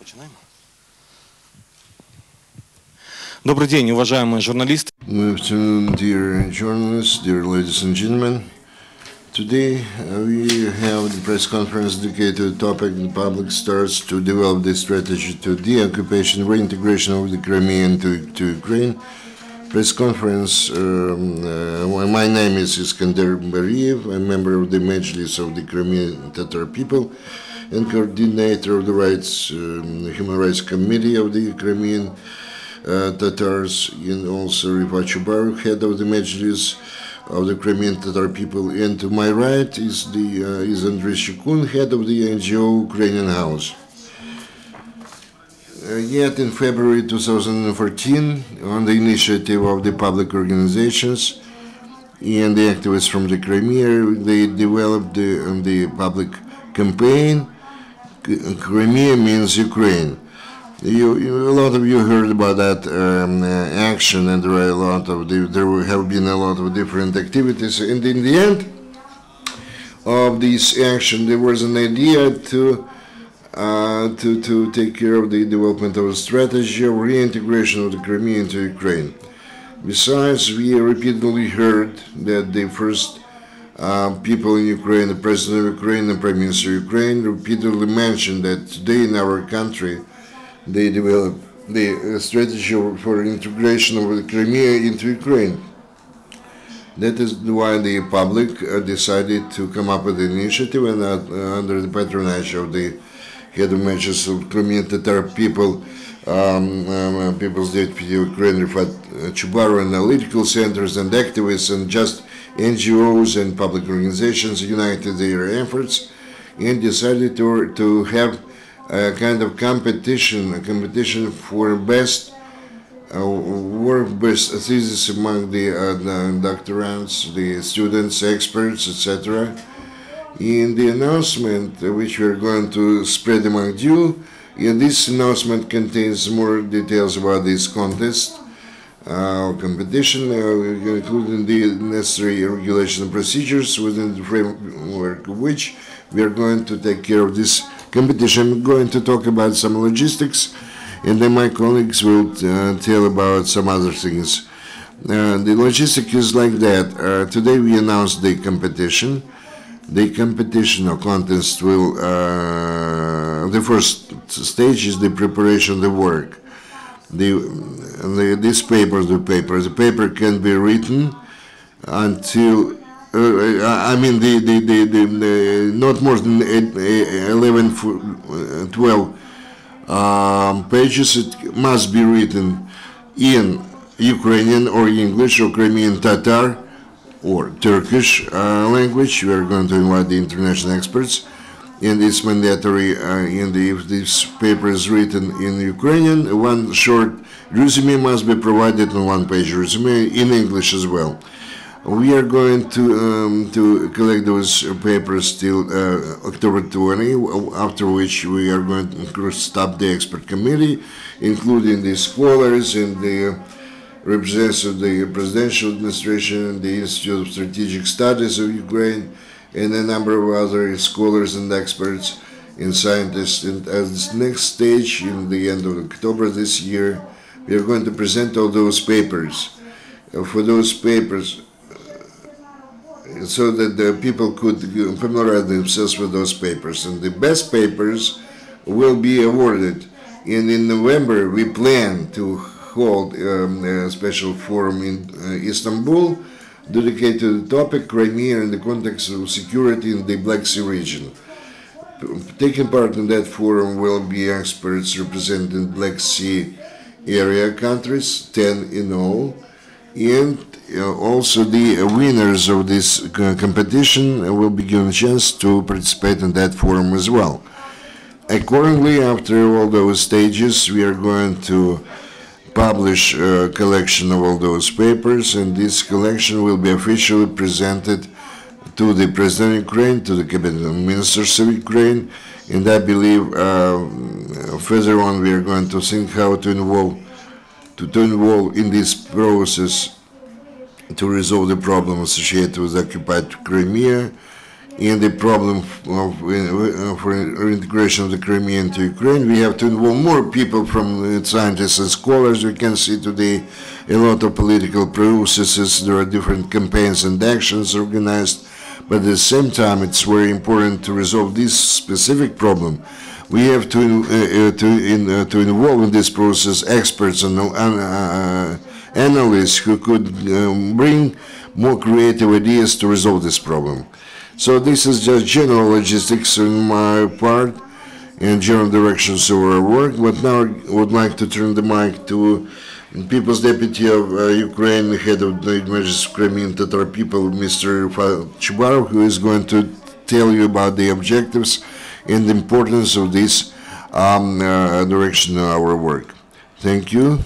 Начинаем. Добрый день, уважаемые журналисты. Good afternoon, dear journalists, dear ladies and gentlemen. Today we have the press conference dedicated to the topic the public starts to develop the strategy to de-occupation, reintegration of the Crimean to Ukraine. Press conference, my name is Eskender Bariev, I'm a member of the Mejlis of the Crimean Tatar people and coordinator of the Human Rights Committee of the Crimean Tatars, and also Refat Chubarov, head of the Mejlis of the Crimean Tatar people, and to my right is Andriy Schekun, head of the NGO Ukrainian House. Yet in February 2014, on the initiative of the public organizations and the activists from the Crimea, they developed the public campaign, Crimea means Ukraine. A lot of you heard about that action, and there have been a lot of different activities. And in the end of this action, there was an idea to take care of the development of a strategy of reintegration of the Crimea into Ukraine. Besides, we repeatedly heard that the first people in Ukraine, the President of Ukraine, the Prime Minister of Ukraine, repeatedly mentioned that today in our country, they developed the strategy for integration of the Crimea into Ukraine. That is why the public decided to come up with the initiative, and under the patronage of the head of Mejlis of Crimean Tatar people, People's Deputy of Ukraine, Refat Chubarov, analytical centers and activists and just NGOs and public organizations united their efforts and decided to have a kind of competition for best thesis among the doctorants, the students, experts, etc. In the announcement, which we are going to spread among you, and this announcement contains more details about this contest competition, including the necessary regulation and procedures within the framework of which we are going to take care of this competition. I'm going to talk about some logistics, and then my colleagues will tell about some other things. The logistics is like that. Today we announced the competition. The competition or contest will, the first stage is the preparation of the work. The paper can be written until not more than 12 pages. It must be written in Ukrainian or English or Crimean Tatar or Turkish language. We are going to invite the international experts, and it's mandatory. If this paper is written in Ukrainian, one short resume must be provided, on one-page resume in English as well. We are going to collect those papers till October 20, after which we are going to stop the expert committee, including the scholars and the representatives of the presidential administration, the Institute of Strategic Studies of Ukraine, and a number of other scholars and experts and scientists. And as the next stage, in the end of October this year, we are going to present all those papers. For those papers, so that the people could familiarize themselves with those papers. And the best papers will be awarded. And in November, we plan to hold a special forum in Istanbul dedicated to the topic Crimea in the context of security in the Black Sea region. Taking part in that forum will be experts representing Black Sea area countries, 10 in all, and also the winners of this competition will be given a chance to participate in that forum as well. Accordingly, after all those stages, we are going to publish a collection of all those papers, and this collection will be officially presented to the President of Ukraine, to the Cabinet Ministers of Ukraine, and I believe further on we are going to think how to involve in this process to resolve the problem associated with occupied Crimea in the problem for reintegration of the Crimean to Ukraine. We have to involve more people from scientists and scholars. We can see today a lot of political processes. There are different campaigns and actions organized, but at the same time, it's very important to resolve this specific problem. We have to involve in this process experts and analysts who could bring more creative ideas to resolve this problem. So this is just general logistics on my part and general directions of our work. But now I would like to turn the mic to People's Deputy of Ukraine, head of the Mejlis of Crimean Tatar people, Mr. Refat Chubarov, who is going to tell you about the objectives and the importance of this direction of our work. Thank you.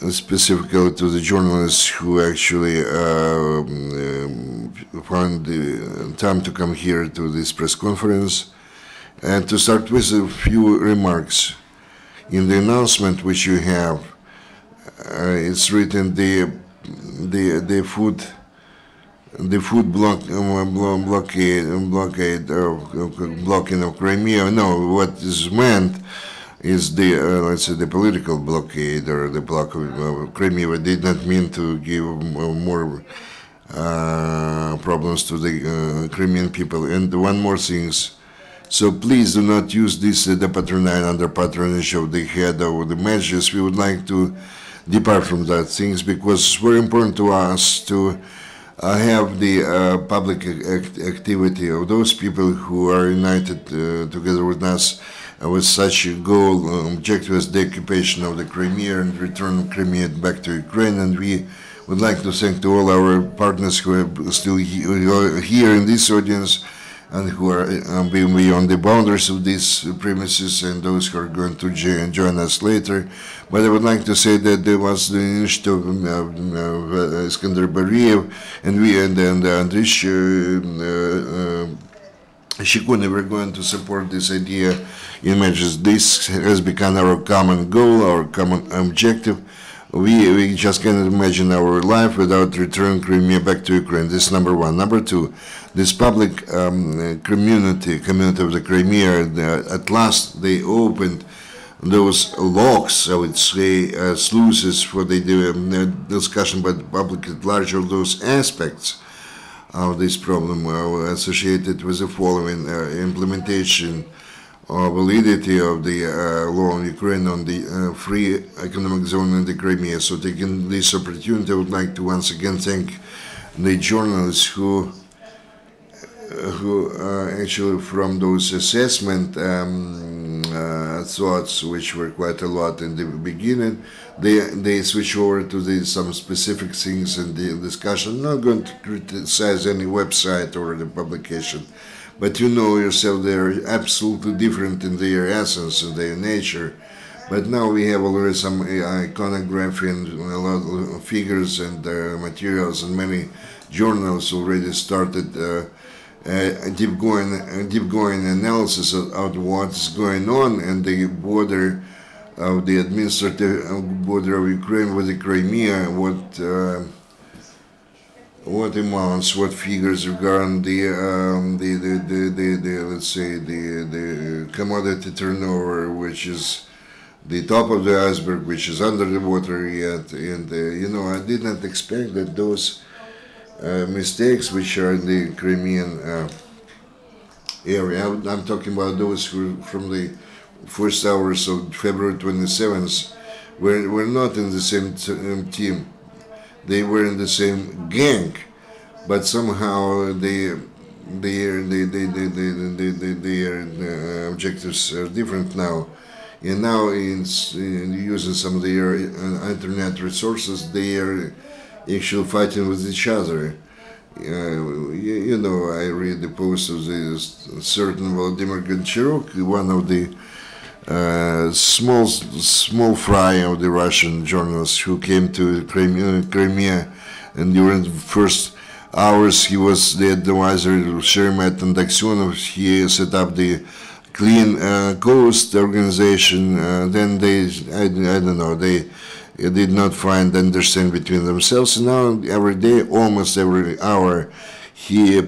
Specifically to the journalists who actually found the time to come here to this press conference. And to start with a few remarks. In the announcement which you have, it's written the food blocking of Crimea. No, what is meant is the, let's say, the political blockade or the block of Crimea. We did not mean to give more problems to the Crimean people. And one more thing, so please do not use this under patronage of the head of the Mejlis. We would like to depart from that things because it's very important to us to have the public activity of those people who are united together with us with such a goal, objective as the occupation of the Crimea and return of Crimea back to Ukraine. And we would like to thank to all our partners who are still here in this audience and who are beyond the boundaries of these premises and those who are going to join us later. But I would like to say that there was the initiative of Eskender Bariev and we and Andriy Schekun were going to support this idea in Mejlis. This has become our common goal, our common objective. We just cannot imagine our life without returning Crimea back to Ukraine. This is number one. Number two, this public community of the Crimea, at last they opened those locks, I would say, sluices for the discussion by the public at large of those aspects of this problem associated with the following implementation or validity of the law in Ukraine on the free economic zone in the Crimea. So taking this opportunity, I would like to once again thank the journalists who actually from those assessment thoughts, which were quite a lot in the beginning, they switch over to some specific things in the discussion. I'm not going to criticize any website or the publication, but you know yourself they're absolutely different in their essence and their nature. But now we have already some iconography and a lot of figures and materials, and many journals already started a deep going analysis of what's going on and the border of the administrative border of Ukraine with the Crimea, what amounts, what figures regarding the let's say the commodity turnover, which is the top of the iceberg, which is under the water yet. And you know, I did not expect that those mistakes which are in the Crimean area, I'm talking about those who from the first hours of February 27th were not in the same team. They were in the same gang, but somehow their objectives are different now. And now in using some of their internet resources, they are actually fighting with each other. You know, I read the post of this certain Vladimir Goncharuk, one of the small fry of the Russian journalists who came to Crimea, and during the first hours he was the advisor of Sharansky and Aksionov. He set up the Clean Coast organization. Then they, I don't know, they did not find understanding between themselves. And now every day, almost every hour, he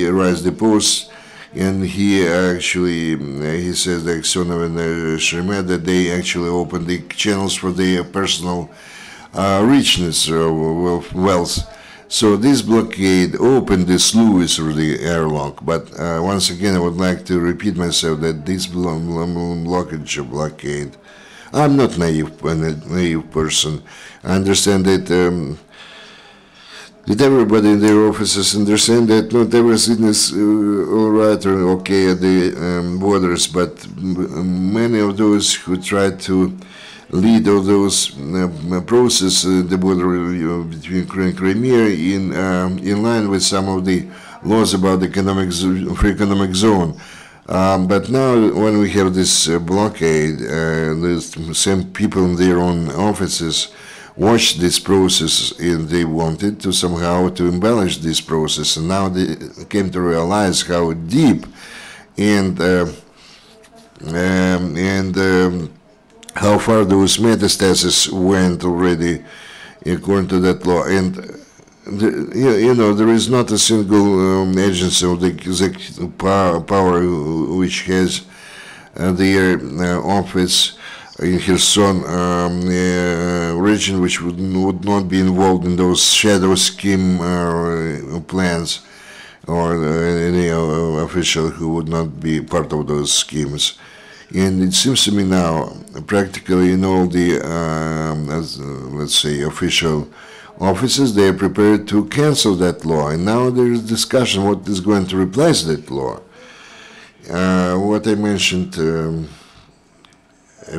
raised the post, and he actually he says that Aksionov and Shremet that they actually opened the channels for their personal richness of wealth. So this blockade opened the sluice through the airlock. But once again, I would like to repeat myself that this blockage or blockade, I'm not a naive person. I understand that everybody in their offices understand that not everything is all right or okay at the borders, but many of those who try to lead all those processes, the border between Ukraine and Crimea, in line with some of the laws about the free economic zone. But now, when we have this blockade, the same people in their own offices watched this process, and they wanted to somehow to embellish this process, and now they came to realize how deep and how far those metastases went already according to that law. And there is not a single agency of the executive power which has their office in Kherson region which would not be involved in those shadow scheme plans, or any official who would not be part of those schemes. And it seems to me now, practically in all the, let's say, official offices, they are prepared to cancel that law. And now there is discussion what is going to replace that law. What I mentioned a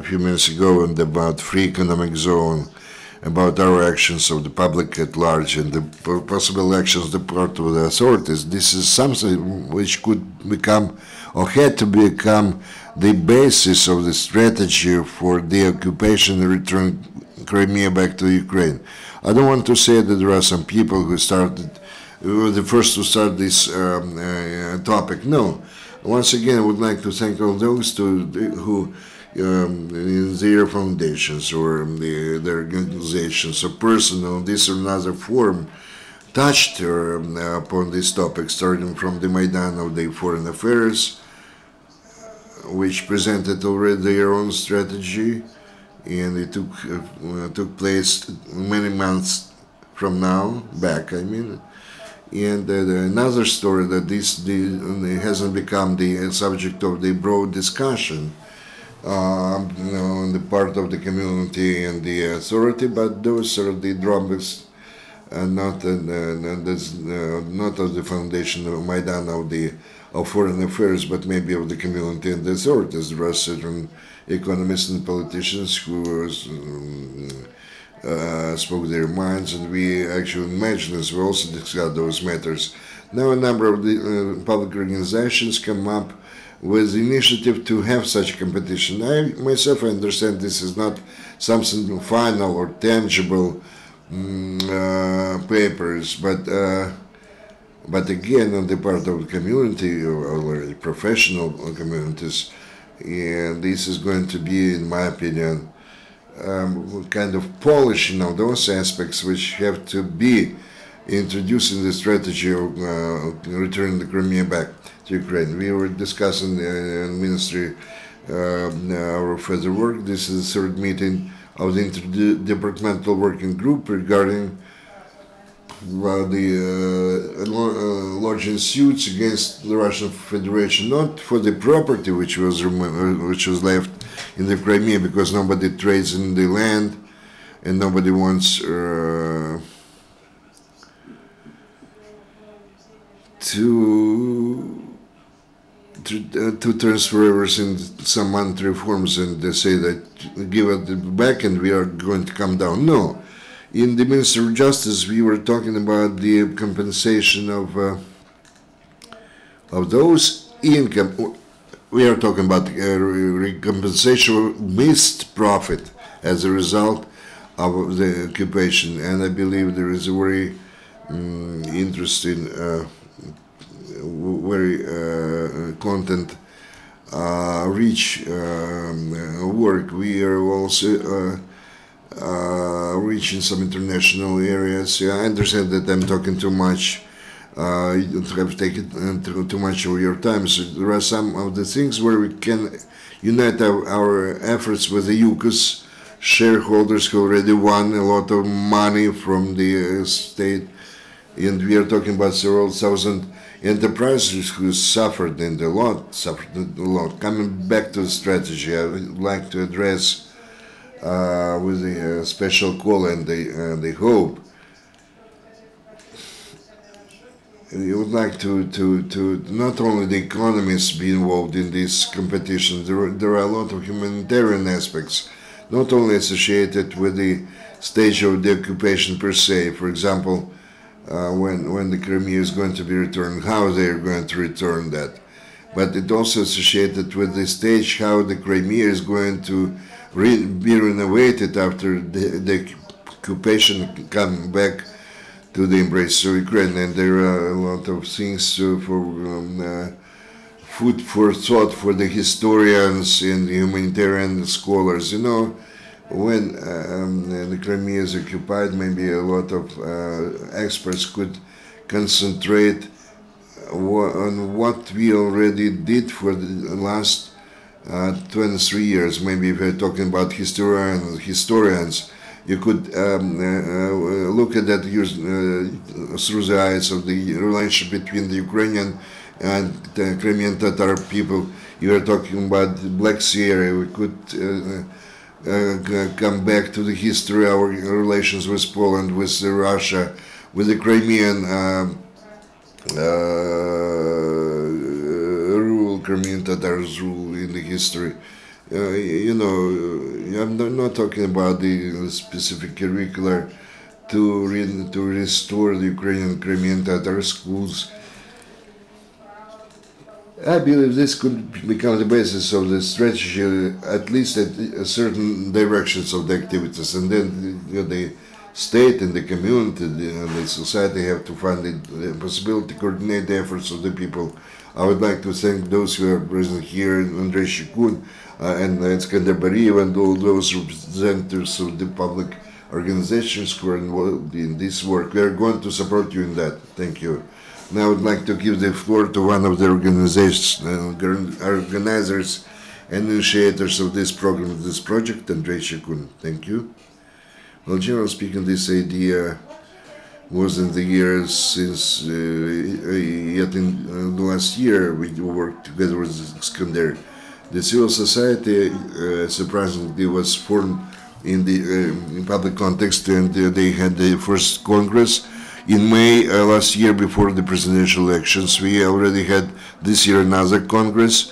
few minutes ago and about free economic zone, about our actions of the public at large and the possible actions of the part of the authorities, this is something which could become or had to become the basis of the strategy for the occupation and return Crimea back to Ukraine. I don't want to say that there are some people who were the first to start this topic. No. Once again, I would like to thank all those who in their foundations or their organizations or personal, this or another form, touched upon this topic, starting from the Maidan of the Foreign Affairs, which presented already their own strategy, and it took place many months from now, back, I mean. And another story that this hasn't become the subject of the broad discussion on the part of the community and the authority, but those are the drawbacks, not of the foundation of Maidan of Foreign Affairs, but maybe of the community and the authorities. There are certain economists and politicians who spoke their minds, and we actually in Mejlis we also discussed those matters. Now a number of the public organizations come up with the initiative to have such a competition. I myself understand this is not something final or tangible papers, but again, on the part of the community or the professional communities, and this is going to be, in my opinion, kind of polishing of those aspects which have to be introduced in the strategy of returning the Crimea back to Ukraine. We were discussing in Ministry our further work. This is the third meeting of the Interdepartmental Working Group regarding the lodging suits against the Russian Federation, not for the property which was left in the Crimea, because nobody trades in the land and nobody wants to transfer everything some monetary forms and they say that give it back and we are going to come down. No. In the Ministry of Justice, we were talking about the compensation of those income. We are talking about compensation of missed profit as a result of the occupation, and I believe there is a very interesting, very content-rich work. We are also reaching some international areas. I understand that I'm talking too much You don't have to take it too much of your time. So there are some of the things where we can unite our efforts with the UCAS shareholders who already won a lot of money from the state, and we are talking about several thousand enterprises who suffered a lot. Coming back to the strategy, I would like to address with a special call and the hope. We would like to not only the economists be involved in this competition. There are a lot of humanitarian aspects, not only associated with the stage of the occupation per se. For example, when the Crimea is going to be returned, how they are going to return that. But it also associated with the stage how the Crimea is going to be renovated after the occupation come back to the embrace of Ukraine. And there are a lot of things for food for thought for the historians and the humanitarian scholars. You know, when the Crimea is occupied, maybe a lot of experts could concentrate on what we already did for the last 23 years. Maybe if we're talking about historians, you could look at that through the eyes of the relationship between the Ukrainian and the Crimean Tatar people. You are talking about the Black Sea area. We could come back to the history of our relations with Poland, with Russia, with the Crimean rule, Crimean Tatars rule in the history. You know, I'm not talking about the specific curricular to restore the Ukrainian Crimean Tatar schools. I believe this could become the basis of the strategy, at least at certain directions of the activities, and then the state and the community and the society have to find the possibility to coordinate the efforts of the people. I would like to thank those who are present here, Andriy, Schekun, and Eskender, Bariev, and all those representatives of the public organizations who are involved in this work. We are going to support you in that. Thank you. Now I would like to give the floor to one of the organizers and initiators of this program, this project, Andriy Schekun. Thank you. Well, generally speaking, this idea was in the years since yet in the last year we worked together with Eskender. The civil society surprisingly was formed in the public context, and they had the first Congress in May last year before the presidential elections. We already had this year another Congress,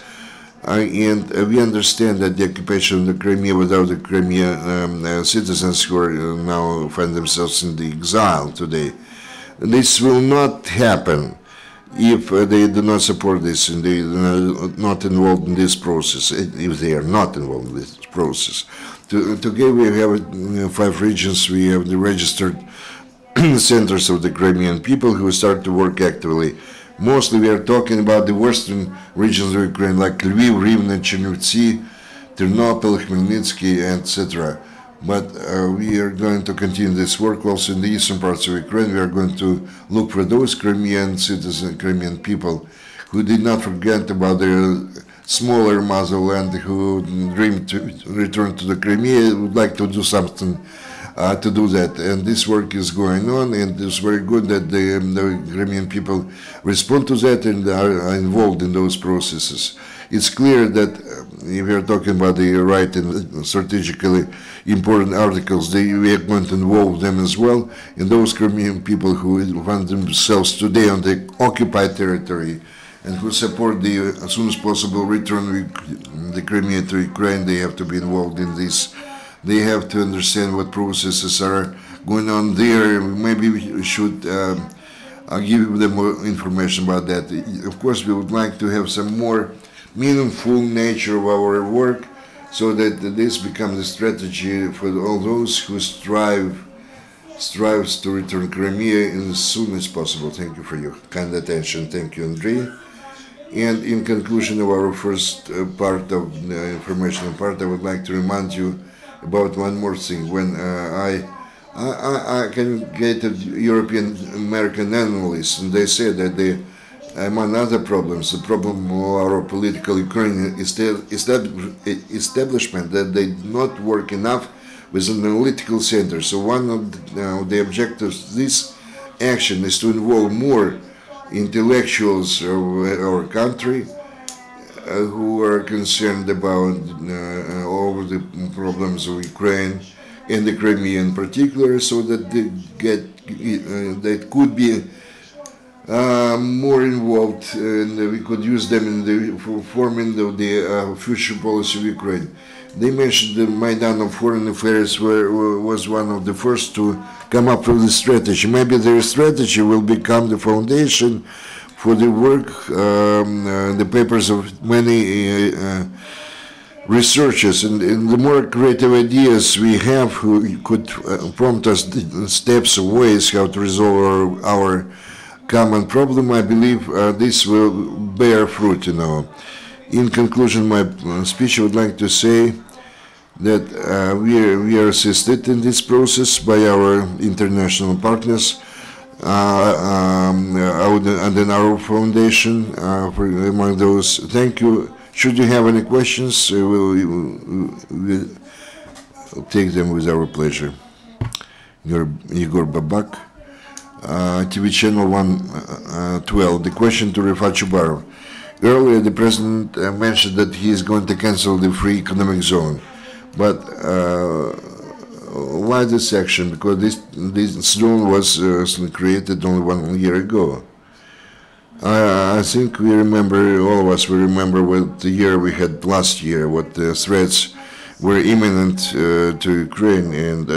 and we understand that the occupation of the Crimea without the Crimean citizens who are now find themselves in the exile today, this will not happen if they do not support this and they are not involved in this process, if they are not involved in this process. Today we have 5 regions. We have the registered centers of the Crimean people who start to work actively. Mostly we are talking about the western regions of Ukraine, like Lviv, Rivne, Chernivtsi, Ternopil, Khmelnytsky, etc. But we are going to continue this work also in the eastern parts of Ukraine. We are going to look for those Crimean citizens, Crimean people who did not forget about their smaller motherland, who dreamed to return to the Crimea, would like to do something to do that. And this work is going on, and it's very good that the Crimean people respond to that and are involved in those processes. It's clear that if we are talking about the right and strategically important articles, we are going to involve them as well, and those Crimean people who find themselves today on the occupied territory and who support the as soon as possible return of the Crimea to Ukraine, they have to be involved in this. They have to understand what processes are going on there. Maybe we should give them more information about that. Of course, we would like to have some more meaningful nature of our work, so that this becomes a strategy for all those who strives to return Crimea as soon as possible. Thank you for your kind attention. Thank you, Andriy. And in conclusion of our first part of the informational part, I would like to remind you about one more thing. When I I can get a European American analysts, and they say that they, among other problems, the problem of our political Ukrainian establishment, that they do not work enough with an analytical center. So one of the objectives of this action is to involve more intellectuals of our country who are concerned about all the problems of Ukraine and the Crimea in particular, so that they that could be more involved, and we could use them in the forming of the future policy of Ukraine. They mentioned the Maidan of Foreign Affairs was one of the first to come up with the strategy. Maybe their strategy will become the foundation for the work, the papers of many researchers, and the more creative ideas we have who could prompt us steps of ways how to resolve our common problem, I believe this will bear fruit, In conclusion, my speech, I would like to say that we are assisted in this process by our international partners, and then our foundation, among those. Thank you. Should you have any questions, we'll take them with our pleasure. Igor Babak, TV channel 112. The question to Refat Chubarov. Earlier, the president mentioned that he is going to cancel the free economic zone. But why this action? Because this zone was created only 1 year ago. I think we remember, all of us, we remember what the year we had last year, what the threats were imminent to Ukraine, and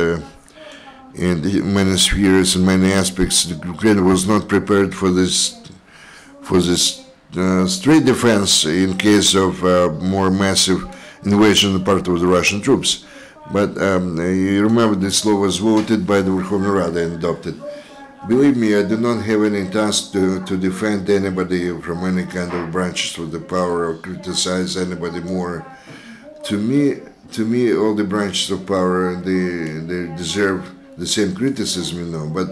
in many spheres and many aspects, Ukraine was not prepared for this street defense in case of more massive invasion on the part of the Russian troops. But you remember this law was voted by the Verkhovna Rada and adopted. Believe me, I do not have any task to defend anybody from any kind of branches of the power or criticize anybody more. To me, all the branches of power, they deserve the same criticism, But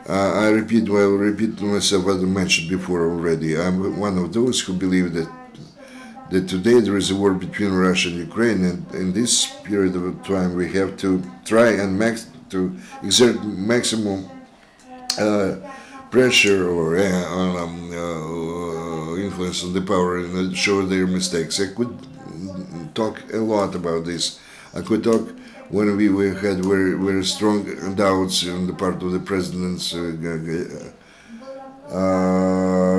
I will repeat myself what I mentioned before already. I'm one of those who believe that today there is a war between Russia and Ukraine, and in this period of time we have to try and to exert maximum pressure or influence on the power and show their mistakes. I could talk a lot about this. I could talk when we had very strong doubts on the part of the president's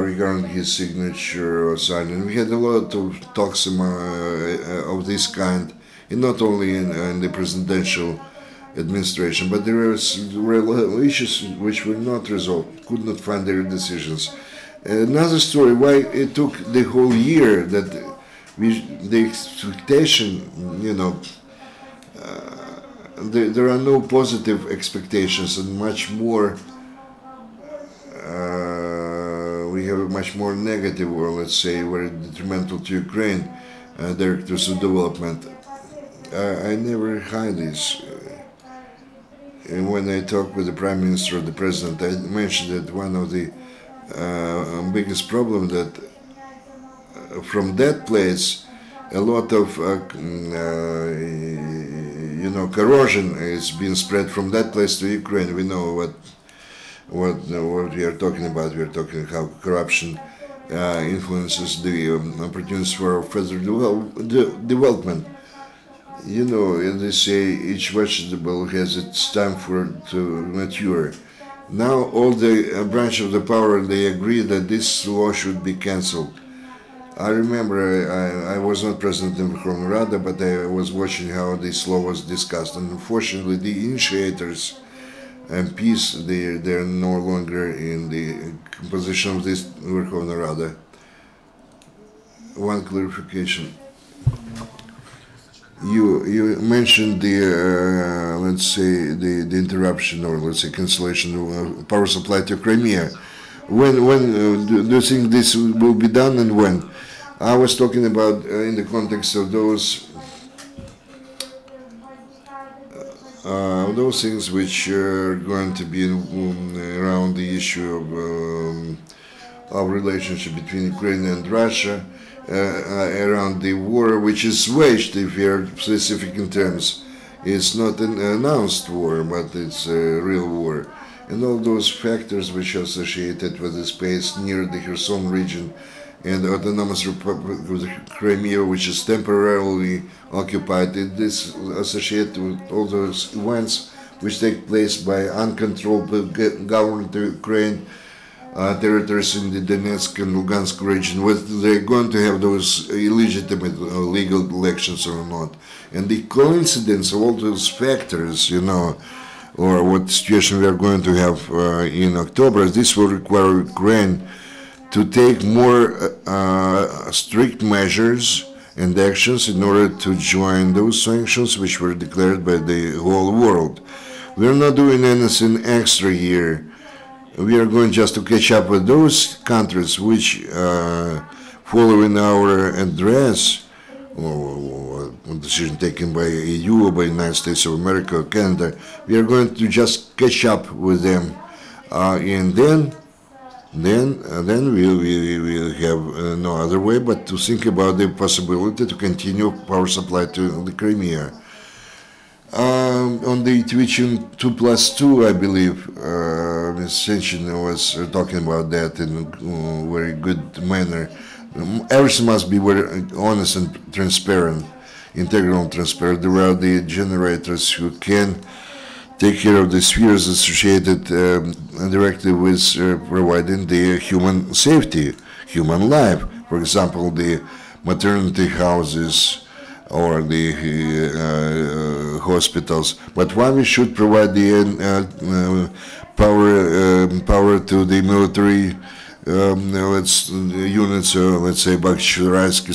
regarding his signature or signing. We had a lot of talks of this kind, and not only in the presidential administration, but there were issues which were not resolved, could not find their decisions. Another story, why it took the whole year, that the expectation, there are no positive expectations, and much more, we have a much more negative, or let's say very detrimental to Ukraine, directors of development. I never hide this. And when I talk with the Prime Minister or the President, I mentioned that one of the biggest problems that from that place, a lot of corrosion is being spread from that place to Ukraine. We know what we are talking about. We are talking how corruption influences the opportunities for further development. And they say each vegetable has its time to mature. Now all the branch of the power, they agree that this law should be cancelled. I remember I was not present in Verkhovna Rada, but I was watching how this law was discussed. And unfortunately, the initiators, MPs, they're no longer in the composition of this Verkhovna Rada. One clarification. You mentioned the let's say the interruption, or let's say cancellation of power supply to Crimea. When do you think this will be done, and when? I was talking about in the context of those those things which are going to be around the issue of relationship between Ukraine and Russia, around the war which is waged, if we are specific in terms. It's not an announced war, but it's a real war. And all those factors which are associated with the space near the Kherson region and the Autonomous Republic of Crimea, which is temporarily occupied, it is associated with all those events which take place by uncontrolled government of Ukraine, territories in the Donetsk and Lugansk region, whether they're going to have those illegitimate legal elections or not. And the coincidence of all those factors, or what situation we are going to have in October, this will require Ukraine to take more strict measures and actions in order to join those sanctions which were declared by the whole world. We are not doing anything extra here. We are going just to catch up with those countries which, following our address, or decision taken by EU, or by United States of America, or Canada, we are going to just catch up with them, and then we will have no other way but to think about the possibility to continue power supply to the Crimea. On the Twitching 2+2, I believe, Ms. Senchin was talking about that in a very good manner. Everything must be very honest and transparent, integral and transparent. There are the generators who can take care of the spheres associated directly with providing the human safety, human life. For example, the maternity houses or the hospitals. But why we should provide the power to the military units, let's say, Sharansky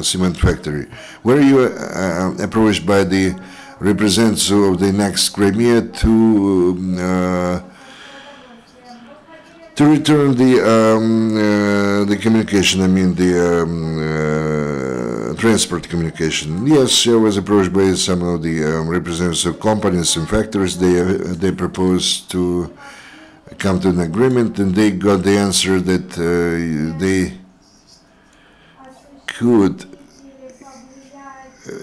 cement factory. Were you approached by the representatives of the next Crimea to return the communication? I mean the transport communication. Yes, I was approached by some of the representatives of companies and factories. They proposed to come to an agreement, and they got the answer that they could,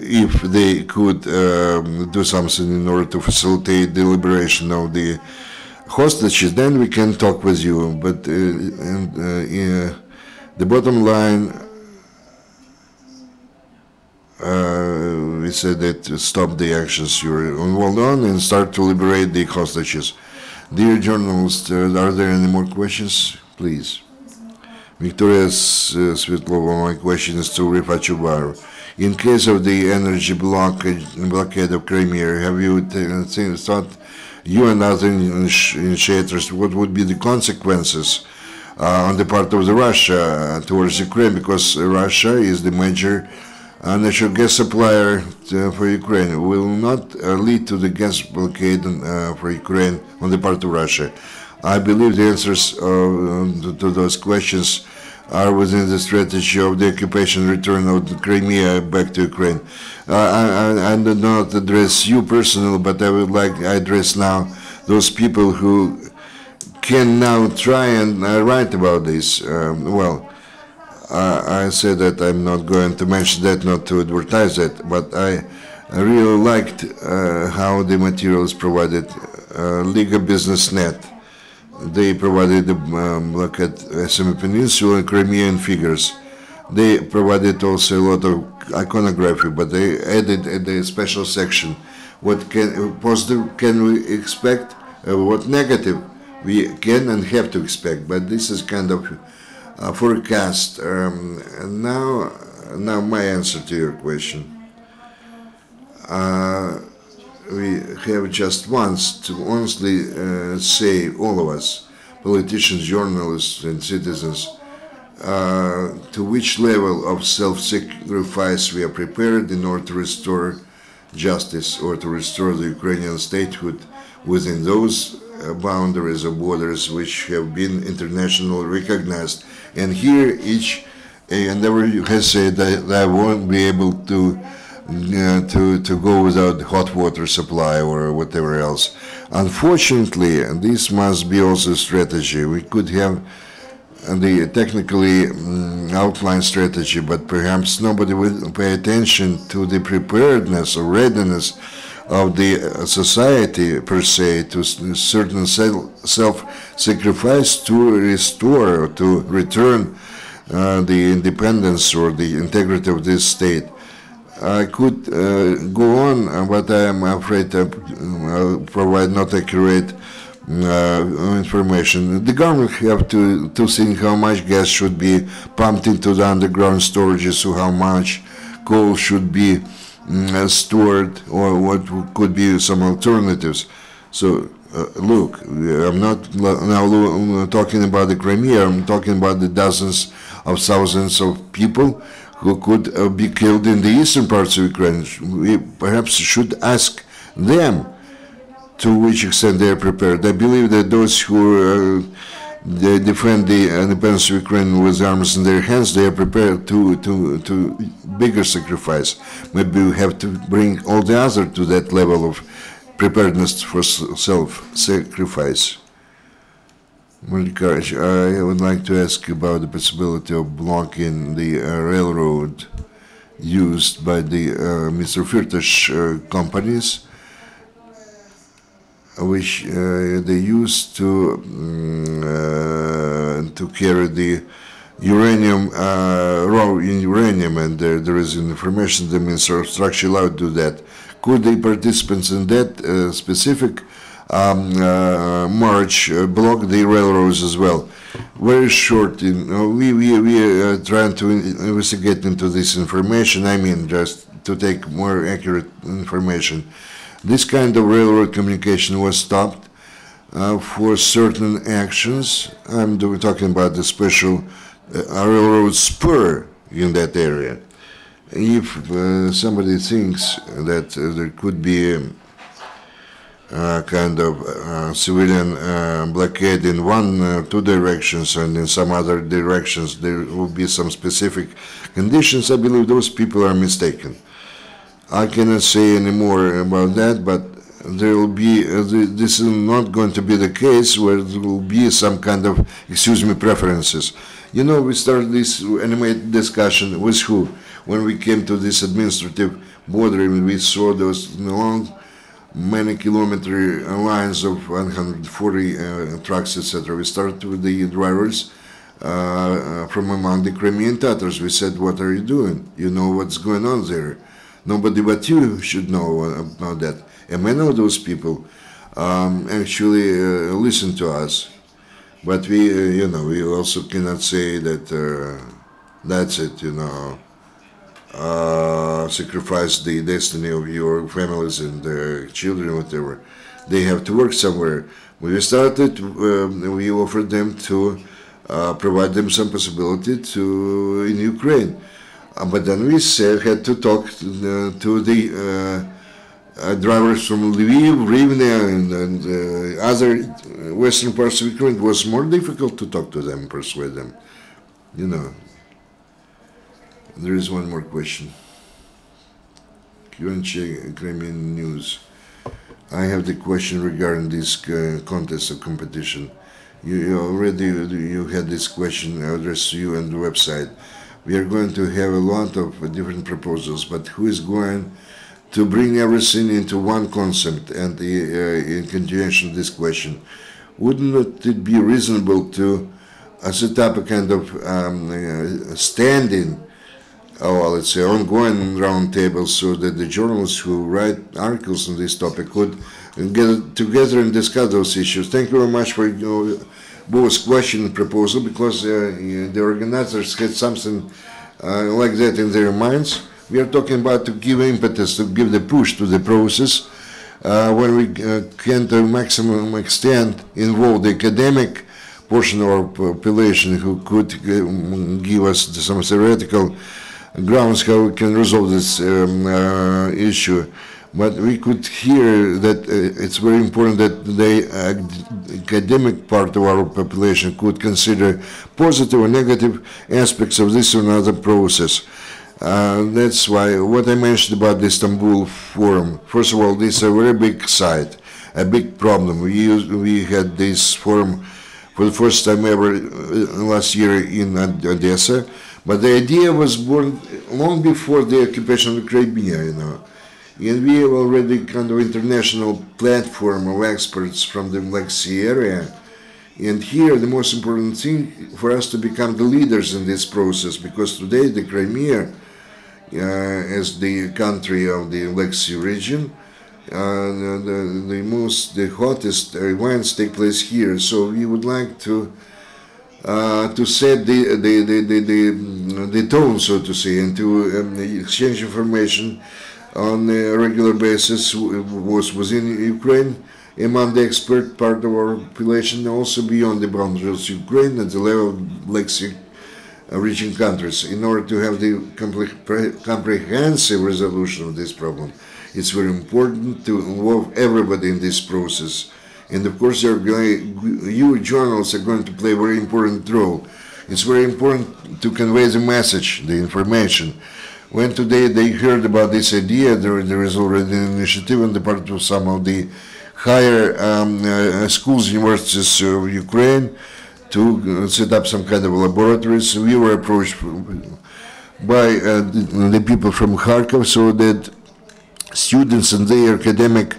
if they could do something in order to facilitate the liberation of the hostages, then we can talk with you. But the bottom line, we said that stop the actions you're involved on and start to liberate the hostages. Dear journalists, are there any more questions? Please. Victoria Svetlova, my question is to Refat Chubarov. In case of the energy blockade of Crimea, have you thought, you and other initiators, what would be the consequences on the part of the Russia towards Ukraine? Because Russia is the major natural gas supplier for Ukraine. It will not lead to the gas blockade for Ukraine on the part of Russia. I believe the answers to those questions are within the strategy of the occupation return of the Crimea back to Ukraine. I do not address you personally, but I would like to address now those people who can now try and write about this. I said that I'm not going to mention that, not to advertise that, but I really liked how the materials provided. Liga Business Net, they provided the blockade Semi Peninsula and Crimean figures. They provided also a lot of iconography, but they added in the special section what positive can we expect, what negative we can and have to expect. But this is kind of forecast. Now my answer to your question. We have just once to honestly say, all of us, politicians, journalists, and citizens, to which level of self-sacrifice we are prepared in order to restore justice or to restore the Ukrainian statehood within those boundaries or borders which have been internationally recognized. And here each endeavor has said that I won't be able to to go without hot water supply or whatever else. Unfortunately, this must be also a strategy. We could have the technically outlined strategy, but perhaps nobody will pay attention to the preparedness or readiness of the society per se to certain self-sacrifice to restore or to return the independence or the integrity of this state. I could go on, but I am afraid to provide not accurate information. The government have to think how much gas should be pumped into the underground storages, or how much coal should be stored, or what could be some alternatives. So look, I'm not now talking about the Crimea, I'm talking about the dozens of thousands of people who could be killed in the eastern parts of Ukraine. We perhaps should ask them to which extent they are prepared. I believe that those who they defend the independence of Ukraine with arms in their hands, they are prepared to bigger sacrifice. Maybe we have to bring all the others to that level of preparedness for self-sacrifice. I would like to ask about the possibility of blocking the railroad used by the Mr. Firtash companies, which they used to carry the uranium, raw uranium, and there is information the Minister of Structure allowed to do that. Could the participants in that specific march block the railroads as well? Very short, we are trying to investigate into this information, I mean just to take more accurate information. This kind of railroad communication was stopped for certain actions. I'm talking about the special railroad spur in that area. If somebody thinks that there could be a kind of civilian blockade in one, two directions, and in some other directions there will be some specific conditions, I believe those people are mistaken. I cannot say any more about that, but there will be, this is not going to be the case where there will be some kind of, preferences. You know, we started this animated discussion with who? When we came to this administrative border, and we saw those long, many kilometer lines of 140 trucks, etc. We started with the drivers from among the Crimean Tatars. We said, what are you doing? You know what's going on there. Nobody but you should know about that. And many of those people actually listen to us. But we, we also cannot say that that's it, sacrifice the destiny of your families and their children, whatever. They have to work somewhere. When we started, we offered them to provide them some possibility in Ukraine. But then we had to talk to the drivers from Lviv, Rivne, and other western parts of Ukraine. It was more difficult to talk to them, persuade them. There is one more question. Crimean news. I have the question regarding this contest or competition. You had this question addressed to you on the website. We are going to have a lot of different proposals, but who is going to bring everything into one concept? And in continuation of this question, wouldn't it be reasonable to set up a kind of standing, let's say, ongoing roundtable, so that the journalists who write articles on this topic could get together and discuss those issues? Thank you very much for both question and proposal, because the organizers had something like that in their minds. We are talking about to give impetus, to give the push to the process, when we can to maximum extent involve the academic portion of our population who could give us some theoretical grounds how we can resolve this issue. But we could hear that it's very important that the academic part of our population could consider positive or negative aspects of this or another process. That's why what I mentioned about the Istanbul Forum. First of all, this is a very big site, a big problem. We had this forum for the first time ever last year in Odessa, but the idea was born long before the occupation of Crimea, you know. And we have already kind of international platform of experts from the Black Sea area. And here the most important thing for us to become the leaders in this process, because today the Crimea, as the country of the Black Sea region, the hottest events take place here. So we would like to set the tone, so to say, and to exchange information on a regular basis was within Ukraine, among the expert part of our population, also beyond the boundaries of Ukraine at the level of Black Sea region countries, in order to have the comprehensive resolution of this problem. It's very important to involve everybody in this process. And of course, you journalists are going to play a very important role. It's very important to convey the message, the information. When today they heard about this idea, there is already an initiative on the part of some of the higher schools, universities of Ukraine, to set up some kind of laboratories. We were approached by the people from Kharkov, so that students and their academic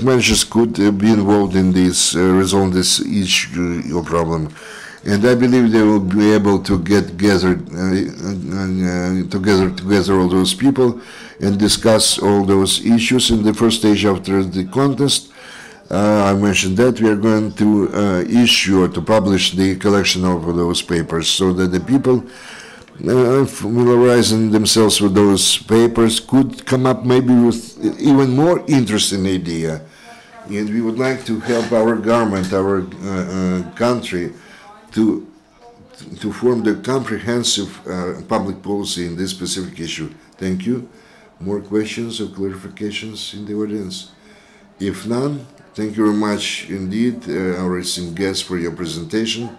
managers could be involved in this, resolve this issue or problem. And I believe they will be able to get gathered together all those people and discuss all those issues in the first stage after the contest. I mentioned that we are going to issue or to publish the collection of those papers, so that the people familiarizing themselves with those papers could come up maybe with even more interesting idea. And we would like to help our government, our country, to form the comprehensive public policy in this specific issue. Thank you. More questions or clarifications in the audience? If none, thank you very much indeed, our esteemed guests, for your presentation,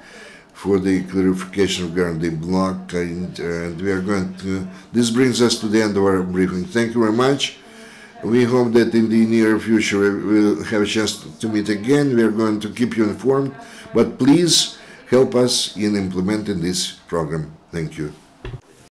for the clarification regarding the Bloc, and we are going to, this brings us to the end of our briefing. Thank you very much. We hope that in the near future we'll have a chance to meet again. We are going to keep you informed, but please help us in implementing this program. Thank you.